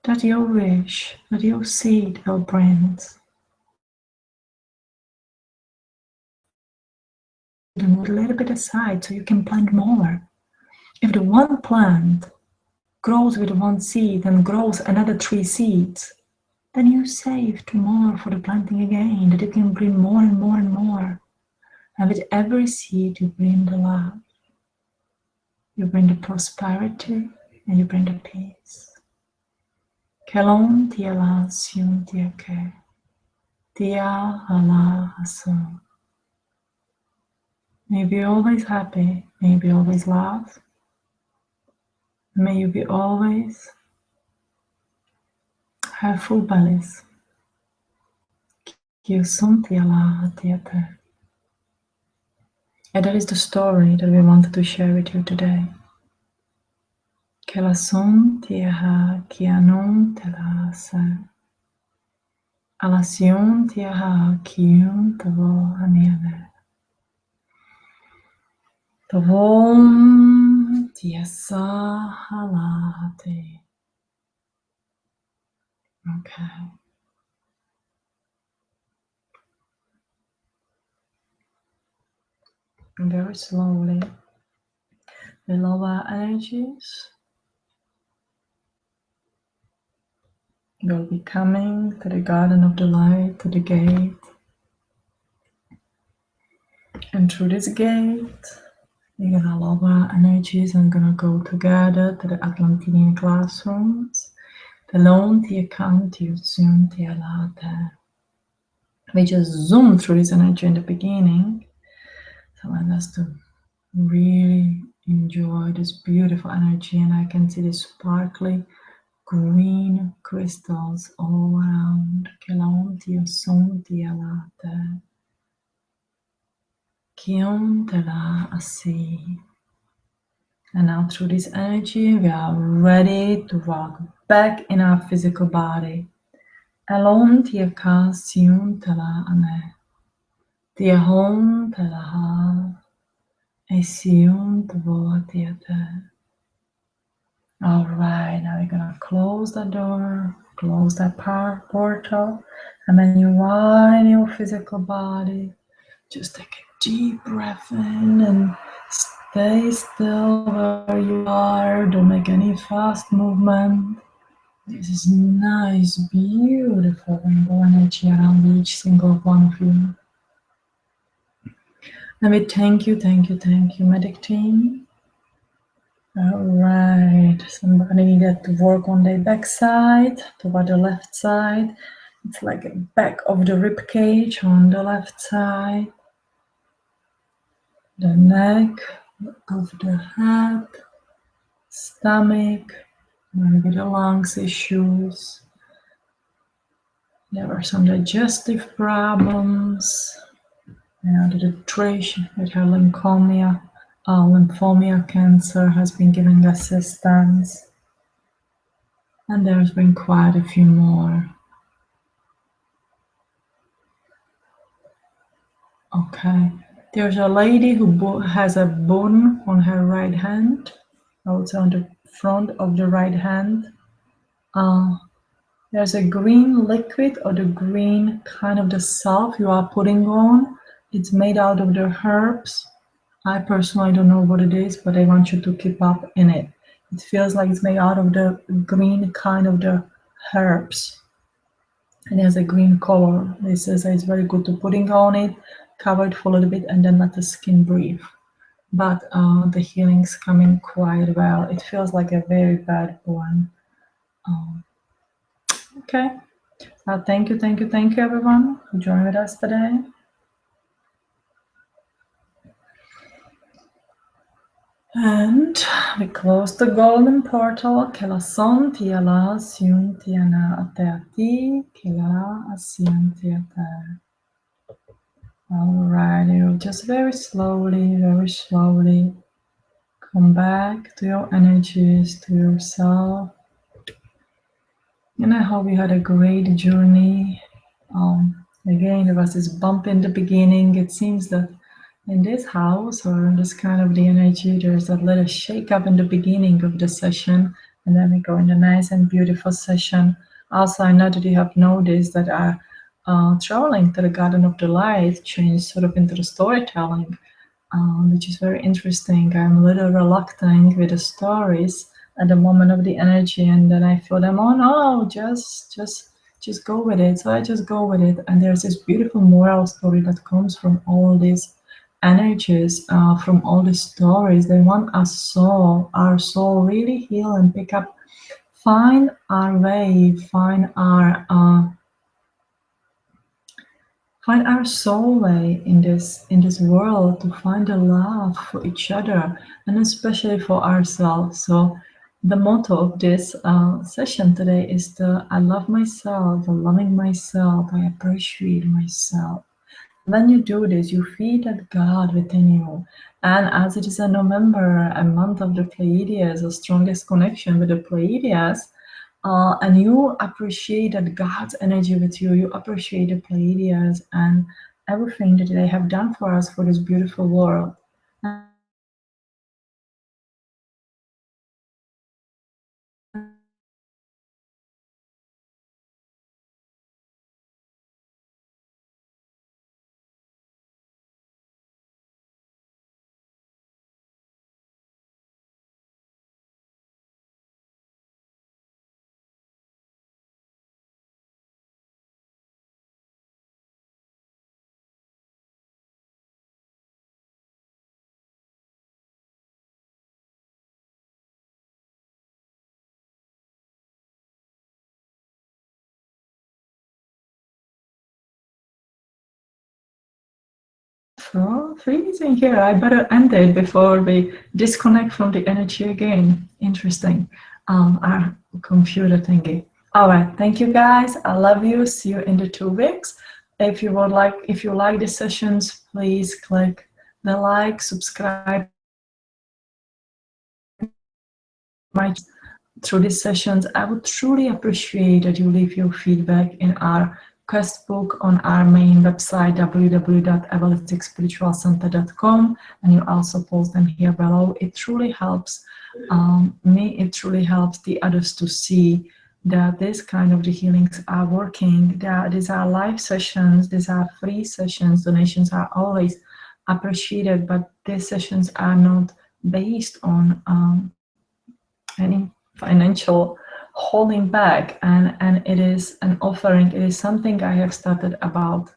that your wish, that your seed will bring. Move a little bit aside so you can plant more. If the one plant grows with 1 seed and grows another 3 seeds, then you save tomorrow for the planting again, that you can bring more and more and more. And with every seed you bring the love, you bring the prosperity, and you bring the peace. Kelon tiala siun tiake, tia hala aso. May you be always happy, may you be always laugh, may you be always have full bellies. And that is the story that we wanted to share with you today. Kelason tiaha kianon telasa. Alcyone tiaha kiun tavo aniane. Tavom tiasa halate. Okay. And very slowly, the lower energies will be coming to the garden of the light, to the gate. And through this gate, we're gonna lower energies and gonna go together to the Atlantean classrooms. The lone tia count you soon tia late. We just zoom through this energy in the beginning. So I want us to really enjoy this beautiful energy, and I can see the sparkly green crystals all around. Kelon tia son tia late. Kion te la asi. And now through this energy, we are ready to walk back in our physical body. Alon tia ka siun tala ane. Tia hon tala ha. E siun tavo tia te. All right, now we're gonna close the door, close that portal, and then you are in your physical body. Just take a deep breath in and stay still where you are. Don't make any fast movement. This is nice, beautiful rainbow energy around each single one of you. And we thank you, medic team. All right, somebody needed to work on the back side, toward the left side. It's like a back of the rib cage on the left side. The neck of the head, stomach, maybe the lungs issues. There were some digestive problems. The nutrition with her lymphoma cancer has been giving assistance. And there's been quite a few more. Okay. There's a lady who has a bone on her right hand. I would say on the front of the right hand. There's a green liquid or the green kind of the salve you are putting on. It's made out of the herbs. I personally don't know what it is, but I want you to keep up in it. It feels like it's made out of the green kind of the herbs. And it has a green color. They says it's very good to putting on it, cover it for a little bit, and then let the skin breathe. But the healing's coming quite well. It feels like a very bad one. Okay. Thank you, everyone, who joined with us today. And we close the golden portal. Kela son tiala siun tiana ateati kela asian tiata. All right, you just very slowly come back to your energies, to yourself. And I hope you had a great journey. Again, there was this bump in the beginning. It seems that in this house or in this kind of the energy, there's a little shake up in the beginning of the session, and then we go in a nice and beautiful session. Also, I know that you have noticed that traveling to the Garden of the Light changed sort of into the storytelling, which is very interesting. I'm a little reluctant with the stories at the moment of the energy, and then I feel them, oh no, just go with it. So I just go with it, and there's this beautiful moral story that comes from all these energies, from all the stories. They want our soul really heal and pick up, find our way, find our soul way in this world, to find the love for each other and especially for ourselves. So the motto of this session today is I love myself, I'm loving myself, I appreciate myself. When you do this, you feed that God within you. And as it is a November, a month of the Pleiades, the strongest connection with the Pleiades, and you appreciate that God's energy with you, you appreciate the Pleiades and everything that they have done for us, for this beautiful world. So freezing here. I better end it before we disconnect from the energy again. Interesting. Our computer thingy. All right. Thank you guys. I love you. See you in the 2 weeks. If you like the sessions, please click the like, subscribe through these sessions, I would truly appreciate that you leave your feedback in our quest book on our main website, www.evoluticspiritualcenter.com, and you also post them here below. It truly helps me, it truly helps the others to see that this kind of the healings are working. These are live sessions, these are free sessions, donations are always appreciated, but these sessions are not based on any financial holding back, and it is an offering. It is something I have started about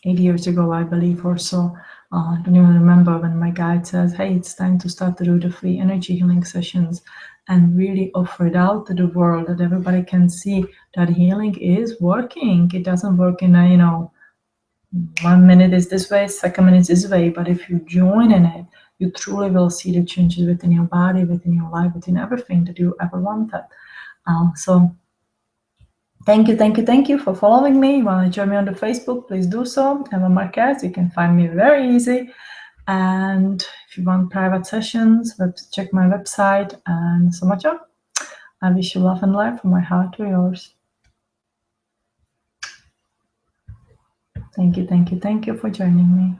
8 years ago, I believe, or so. I don't even remember when my guide says, hey, it's time to start to do the free energy healing sessions and really offer it out to the world that everybody can see that healing is working. It doesn't work in a 1 minute is this way, 2nd minute is this way, but if you join in it, you truly will see the changes within your body, within your life, within everything that you ever wanted. So thank you for following me. You want to join me on the Facebook, please do so. Emma Marquez, you can find me very easy. And if you want private sessions, check my website and so much more. I wish you love and life from my heart to yours. Thank you for joining me.